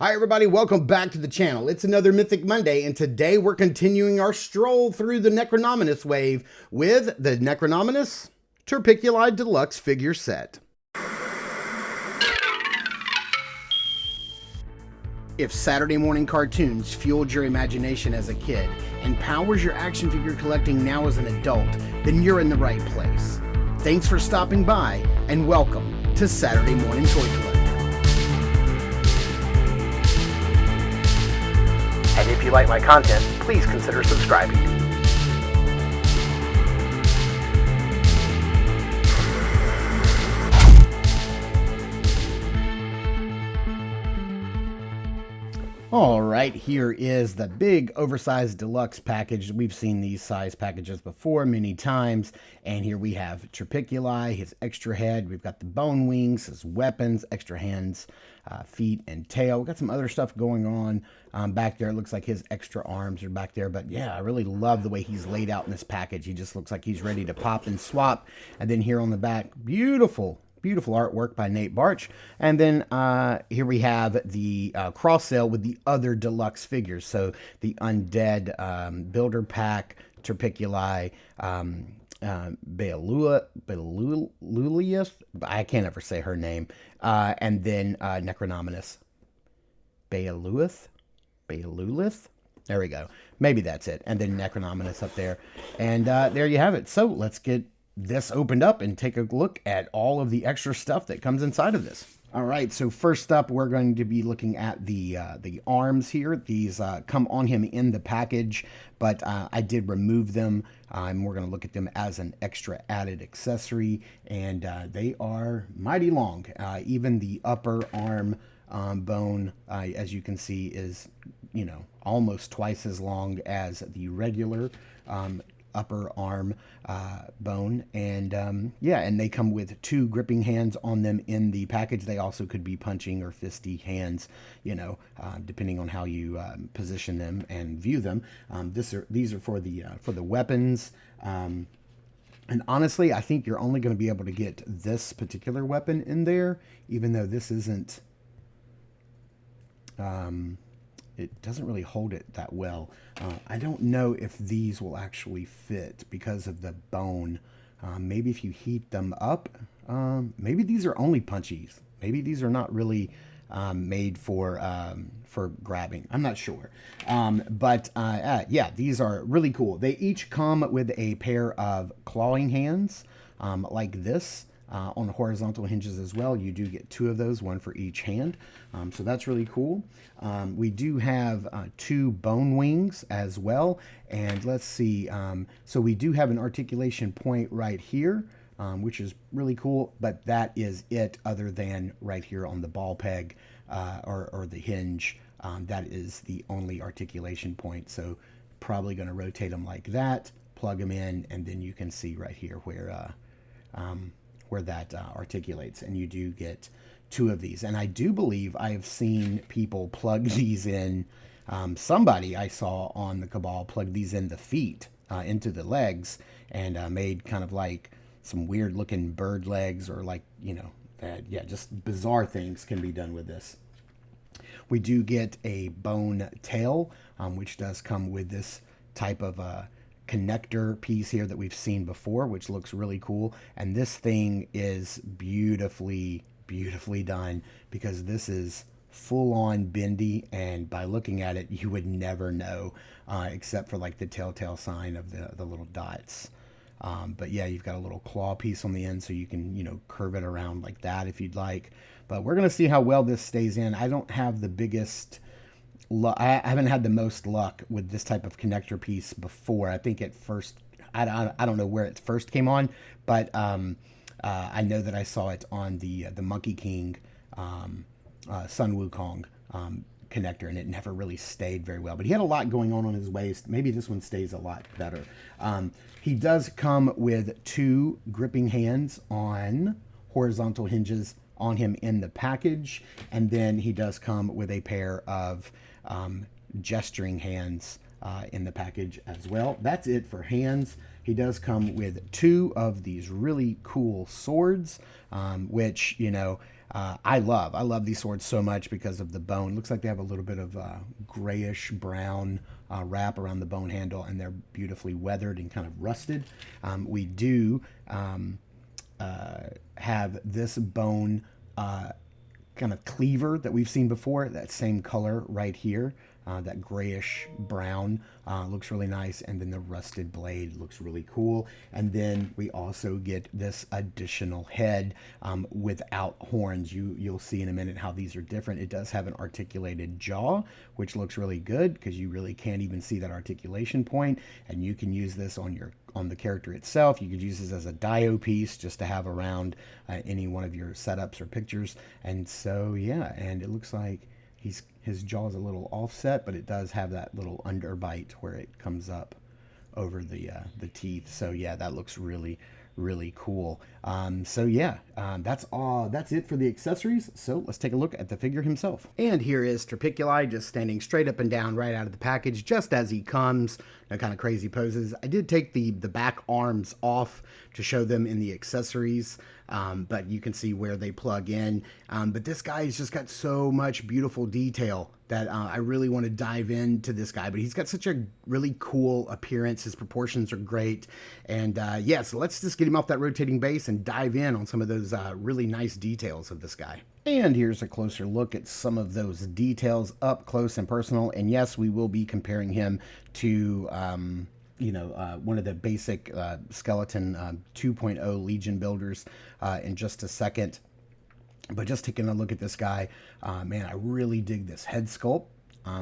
Hi everybody, welcome back to the channel. It's another Mythic Monday, and today we're continuing our stroll through the Necronominus wave with the Necronominus Turpiculi Deluxe figure set. If Saturday morning cartoons fueled your imagination as a kid and powers your action figure collecting now as an adult, then you're in the right place. Thanks for stopping by, and welcome to Saturday Morning Toy Collecting. And if you like my content, please consider subscribing. All right, here is the big oversized deluxe package. We've seen these size packages before many times. And here we have Turpiculi, his extra head. We've got the bone wings, his weapons, extra hands, feet, and tail. We've got some other stuff going on back there. It looks like his extra arms are back there. But yeah, I really love the way he's laid out in this package. He just looks like he's ready to pop and swap. And then here on the back, beautiful artwork by Nate Barch. And then here we have the cross sale with the other deluxe figures. So the Undead Builder Pack, Turpiculi, Bealulius, I can't ever say her name, and then Necronominus Bealulis. There we go. Maybe that's it. And then Necronominus up there. And there you have it. So let's get this opened up and take a look at all of the extra stuff that comes inside of this. All right, so first up, we're going to be looking at the arms here. These come on him in the package, but I did remove them, and we're going to look at them as an extra added accessory, and they are mighty long. Even the upper arm bone, as you can see, is, you know, almost twice as long as the regular upper arm bone. And yeah, and they come with 2 gripping hands on them in the package. They also could be punching or fisty hands, you know, depending on how you position them and view them. These are for the weapons. And honestly, I think you're only going to be able to get this particular weapon in there, even though this isn't it doesn't really hold it that well. I don't know if these will actually fit because of the bone. Maybe if you heat them up, maybe these are only punchies. Maybe these are not really made for grabbing. I'm not sure. But yeah, these are really cool. They each come with a pair of clawing hands like this. On horizontal hinges as well. You do get 2 of those, 1 for each hand. So that's really cool. We do have 2 bone wings as well. And let's see. So we do have an articulation point right here, which is really cool. But that is it, other than right here on the ball peg or the hinge. That is the only articulation point. So probably going to rotate them like that, plug them in, and then you can see right here where that articulates, and you do get 2 of these. And I do believe I have seen people plug these in. Somebody I saw on the Cabal plug these in the feet into the legs, and made kind of like some weird looking bird legs, or like, you know, yeah, just bizarre things can be done with this. We do get a bone tail, which does come with this type of connector piece here that we've seen before, which looks really cool. And this thing is beautifully done, because this is full on bendy, and by looking at it you would never know, except for like the telltale sign of the little dots. But yeah, you've got a little claw piece on the end, so you can, you know, curve it around like that if you'd like. But we're gonna see how well this stays in. I don't have the biggest I haven't had the most luck with this type of connector piece before. I think at first, I don't know where it first came on, but I know that I saw it on the Monkey King Sun Wukong connector, and it never really stayed very well. But he had a lot going on his waist. Maybe this one stays a lot better. He does come with 2 gripping hands on horizontal hinges on him in the package, and then he does come with a pair of gesturing hands in the package as well. That's it for hands. He does come with 2 of these really cool swords, which, you know, I love these swords so much because of the bone. Looks like they have a little bit of grayish brown wrap around the bone handle, and they're beautifully weathered and kind of rusted. We do have this bone kind of cleaver that we've seen before, that same color right here, that grayish brown, looks really nice, and then the rusted blade looks really cool. And then we also get this additional head without horns. You'll see in a minute how these are different. It does have an articulated jaw, which looks really good because you really can't even see that articulation point, and you can use this on the character itself. You could use this as a dio piece just to have around any one of your setups or pictures. And so yeah, and it looks like his jaw is a little offset, but it does have that little underbite where it comes up over the teeth. So yeah, that looks really cool. So yeah, that's it for the accessories. So let's take a look at the figure himself. And here is Turpiculi just standing straight up and down right out of the package, just as he comes. No kind of crazy poses. I did take the back arms off to show them in the accessories, but you can see where they plug in. But this guy's just got so much beautiful detail that I really want to dive into this guy. But he's got such a really cool appearance. His proportions are great. And yeah, so let's just get him off that rotating base and dive in on some of those really nice details of this guy. And here's a closer look at some of those details up close and personal. And yes, we will be comparing him to one of the basic skeleton 2.0 Legion builders in just a second. But just taking a look at this guy, man, I really dig this head sculpt,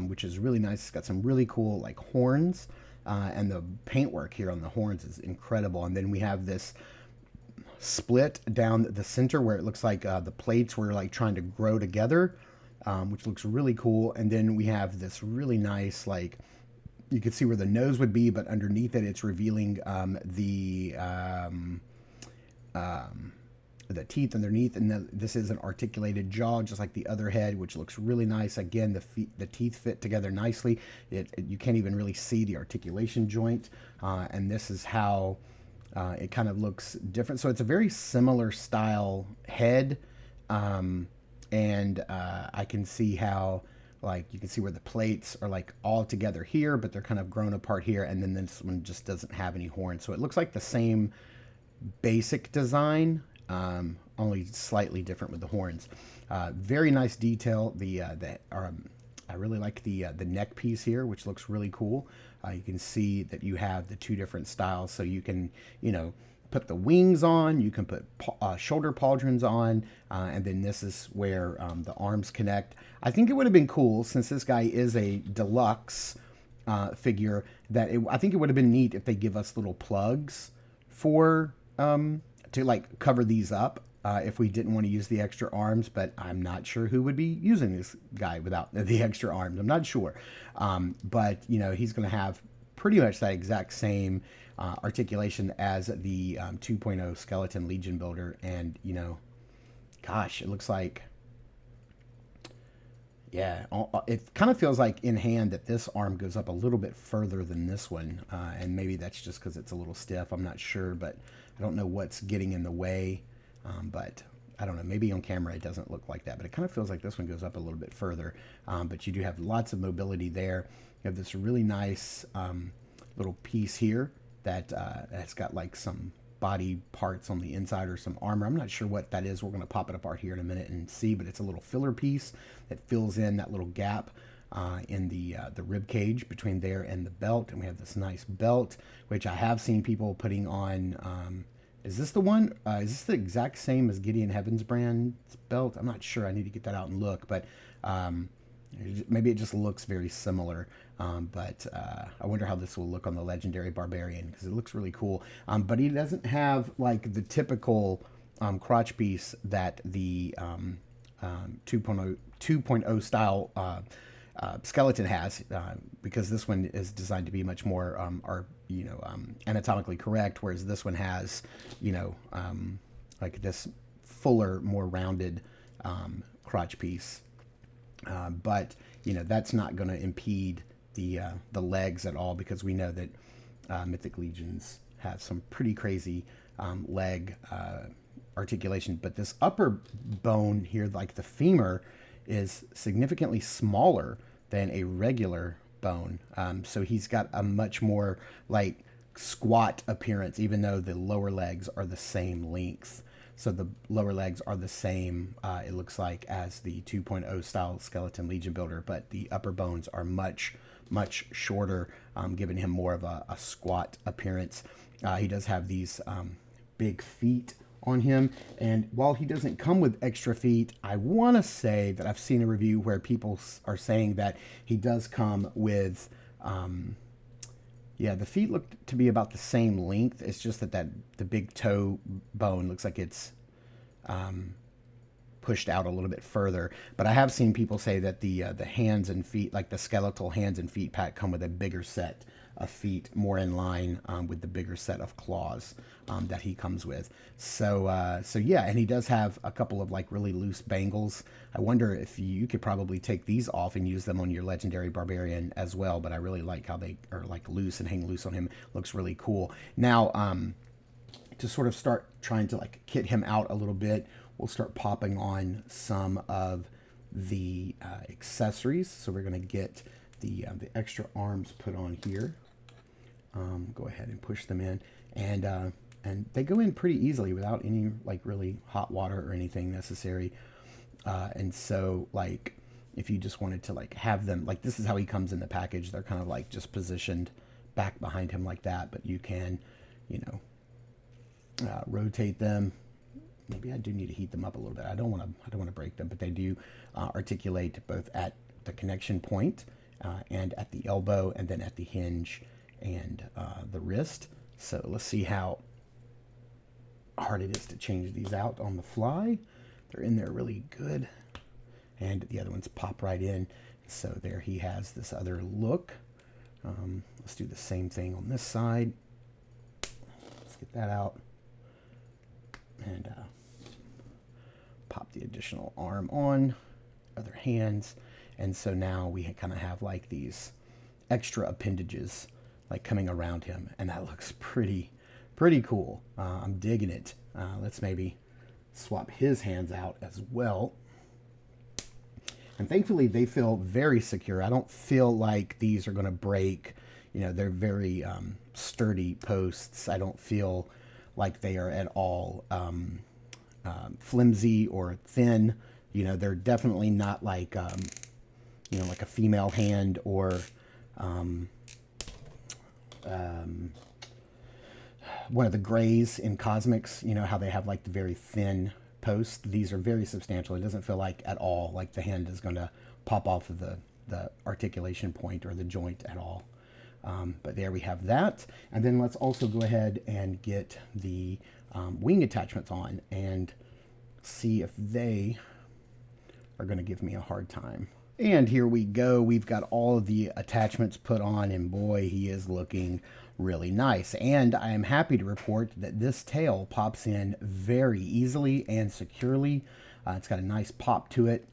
which is really nice. It's got some really cool like horns, and the paintwork here on the horns is incredible. And then we have this split down the center where it looks like the plates were like trying to grow together, which looks really cool. And then we have this really nice, like, you can see where the nose would be, but underneath it, it's revealing the teeth underneath. And this is an articulated jaw, just like the other head, which looks really nice. Again, the teeth fit together nicely. You can't even really see the articulation joint. And this is how it kind of looks different. So it's a very similar style head. And I can see how, like, you can see where the plates are like all together here, but they're kind of grown apart here. And then this one just doesn't have any horns. So it looks like the same basic design, only slightly different with the horns. Very nice detail. I really like the neck piece here, which looks really cool. You can see that you have the two different styles, so you can, put the wings on, you can put shoulder pauldrons on, and then this is where the arms connect. I think it would have been cool, since this guy is a deluxe figure, I think it would have been neat if they give us little plugs for to like cover these up if we didn't want to use the extra arms. But I'm not sure who would be using this guy without the extra arms. I'm not sure, but he's going to have pretty much that exact same articulation as the 2.0 skeleton Legion builder. And gosh, it looks like, yeah, it kind of feels like in hand that this arm goes up a little bit further than this one, and maybe that's just because it's a little stiff. I'm not sure, but I don't know what's getting in the way, but I don't know. Maybe on camera it doesn't look like that, but it kind of feels like this one goes up a little bit further. But you do have lots of mobility there. You have this really nice little piece here that's got like some body parts on the inside or some armor. I'm not sure what that is. We're going to pop it apart here in a minute and see, but it's a little filler piece that fills in that little gap in the rib cage between there and the belt. And we have this nice belt, which I have seen people putting on. Is this the one? Is this the exact same as Gideon Heaven's brand's belt? I'm not sure. I need to get that out and look, but maybe it just looks very similar. But I wonder how this will look on the Legendary Barbarian, because it looks really cool. But he doesn't have like the typical crotch piece that the 2.0 style skeleton has, because this one is designed to be much more anatomically correct, whereas this one has like this fuller, more rounded crotch piece. But that's not going to impede the legs at all, because we know that Mythic Legions have some pretty crazy leg articulation, but this upper bone here, like the femur, is significantly smaller than a regular bone. So he's got a much more like squat appearance, even though the lower legs are the same length. So the lower legs are the same, it looks like, as the 2.0 style skeleton Legion builder, but the upper bones are much shorter, giving him more of a squat appearance. He does have these big feet on him, and while he doesn't come with extra feet, I want to say that I've seen a review where people are saying that he does come with yeah, the feet look to be about the same length. It's just that the big toe bone looks like it's pushed out a little bit further. But I have seen people say that the hands and feet, like the skeletal hands and feet pack, come with a bigger set of feet, more in line with the bigger set of claws that he comes with. So yeah, and he does have a couple of like really loose bangles. I wonder if you could probably take these off and use them on your legendary barbarian as well. But I really like how they are like loose and hang loose on him. Looks really cool. Now, to sort of start trying to like kit him out a little bit, we'll start popping on some of the accessories. So we're going to get the extra arms put on here. Go ahead and push them in, and they go in pretty easily without any like really hot water or anything necessary. And so like if you just wanted to like have them, like this is how he comes in the package. They're kind of like just positioned back behind him like that, but you can, you know, rotate them. Maybe I do need to heat them up a little bit. I don't want to break them, but they do articulate both at the connection point and at the elbow, and then at the hinge and the wrist. So let's see how hard it is to change these out on the fly. They're in there really good, and the other ones pop right in. So there he has this other look. Let's do the same thing on this side. Let's get that out. And pop the additional arm on, other hands. And so now we kind of have like these extra appendages like coming around him, and that looks pretty cool. I'm digging it. Let's maybe swap his hands out as well. And thankfully they feel very secure. I don't feel like these are going to break. You know, they're very sturdy posts. I don't feel like they are at all flimsy or thin. You know, they're definitely not like, you know, like a female hand or one of the grays in Cosmics. You know how they have like the very thin posts. These are very substantial. It doesn't feel like at all like the hand is going to pop off of the articulation point or the joint at all. But there we have that. And then let's also go ahead and get the wing attachments on and see if they are going to give me a hard time. And here we go. We've got all of the attachments put on, and boy, he is looking really nice. And I am happy to report that this tail pops in very easily and securely. It's got a nice pop to it.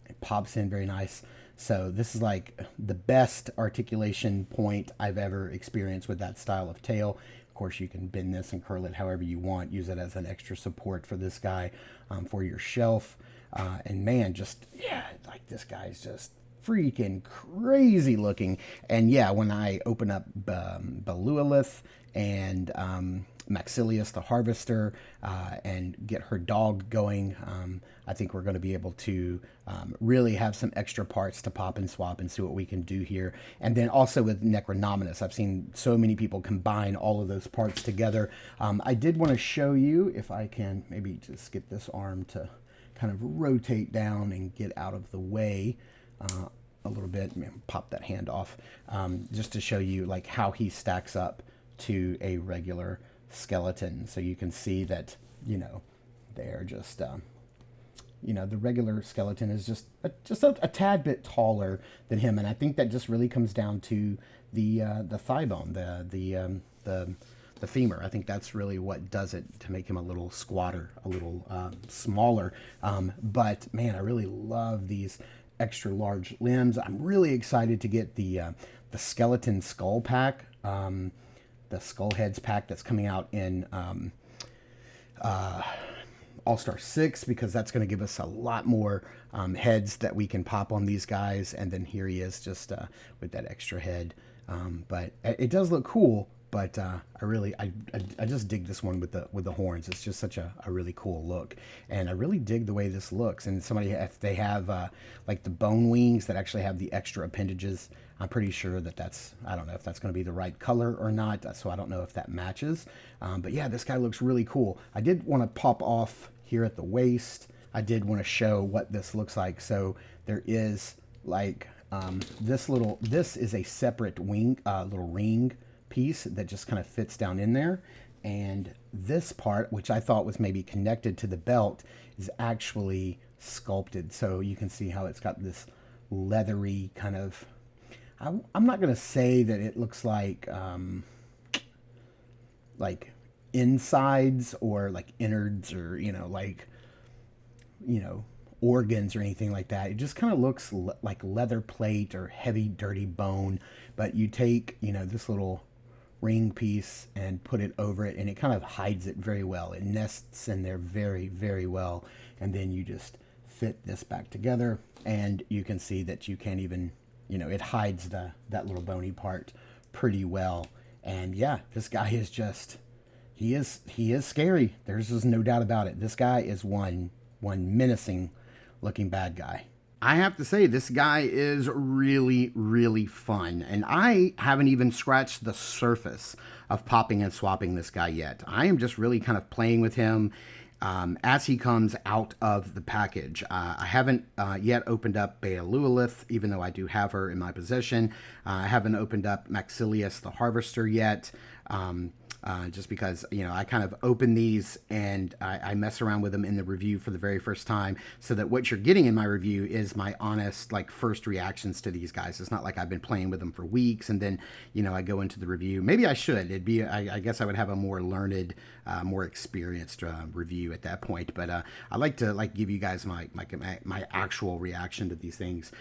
It pops in very nice. So this is like the best articulation point I've ever experienced with that style of tail. Of course, you can bend this and curl it however you want. Use it as an extra support for this guy, for your shelf. And man, just, yeah, like this guy's just freaking crazy looking. And yeah, when I open up Belualith and Maxilius the Harvester and get her dog going, I think we're going to be able to really have some extra parts to pop and swap and see what we can do here. And then also with Necronominus, I've seen so many people combine all of those parts together. I did want to show you, if I can maybe just get this arm to kind of rotate down and get out of the way a little bit. Pop that hand off, just to show you like how he stacks up to a regular skeleton. So you can see that, you know, they're just, you know, the regular skeleton is just a tad bit taller than him. And I think that just really comes down to the thigh bone, the femur. I think that's really what does it, to make him a little squatter, a little smaller. But man, I really love these extra large limbs. I'm really excited to get the skeleton skull pack, the skull heads pack that's coming out in All-Star 6 because that's going to give us a lot more heads that we can pop on these guys. And then here he is just with that extra head. But it does look cool. But I just dig this one with the horns. It's just such a really cool look, and I really dig the way this looks. And somebody, if they have like the bone wings that actually have the extra appendages, I'm pretty sure that's, I don't know if that's going to be the right color or not. So I don't know if that matches. But yeah, this guy looks really cool. I did want to pop off here at the waist. I did want to show what this looks like. So there is like this is a separate wing, little ring piece that just kind of fits down in there, and this part, which I thought was maybe connected to the belt, is actually sculpted. So you can see how it's got this leathery kind of, I'm not going to say that it looks like insides or like innards or organs or anything like that. It just kind of looks like leather plate or heavy dirty bone. But you take this little ring piece and put it over it, and it kind of hides it very well. It nests in there very, very well. And then you just fit this back together, and you can see that you can't even, it hides that little bony part pretty well. And yeah, this guy is just, he is scary. There's just no doubt about it. This guy is one menacing looking bad guy. I have to say, this guy is really, really fun. And I haven't even scratched the surface of popping and swapping this guy yet. I am just really kind of playing with him as he comes out of the package. I haven't yet opened up Beowulf, even though I do have her in my possession. I haven't opened up Maxilius the Harvester yet. Just because, I kind of open these and I mess around with them in the review for the very first time, so that what you're getting in my review is my honest, first reactions to these guys. It's not like I've been playing with them for weeks and then, I go into the review. Maybe I should. It'd be, I guess I would have a more learned, more experienced review at that point. But I like to give you guys my actual reaction to these things,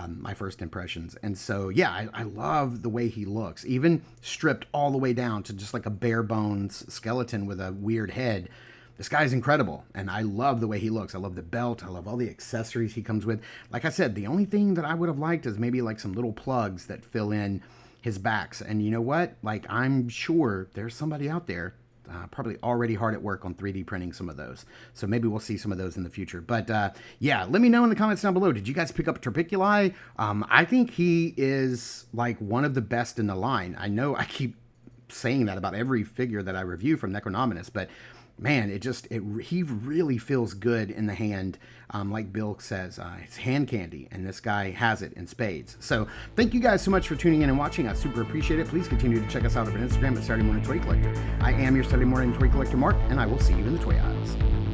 my first impressions. And so, yeah, I love the way he looks, even stripped all the way down to just like a bare bones skeleton with a weird head. This guy's incredible, and I love the way he looks. I love the belt. I love all the accessories he comes with. Like I said, the only thing that I would have liked is maybe some little plugs that fill in his backs. And you know what? I'm sure there's somebody out there probably already hard at work on 3D printing some of those. So maybe we'll see some of those in the future. But yeah, let me know in the comments down below. Did you guys pick up Turpiculi? I think he is one of the best in the line. I know I keep saying that about every figure that I review from Necronominus, but man, he really feels good in the hand. Like Bill says, it's hand candy, and this guy has it in spades. So thank you guys so much for tuning in and watching. I super appreciate it. Please continue to check us out over on Instagram at Saturday Morning Toy Collector. I am your Saturday Morning Toy Collector, Mark, and I will see you in the toy aisles.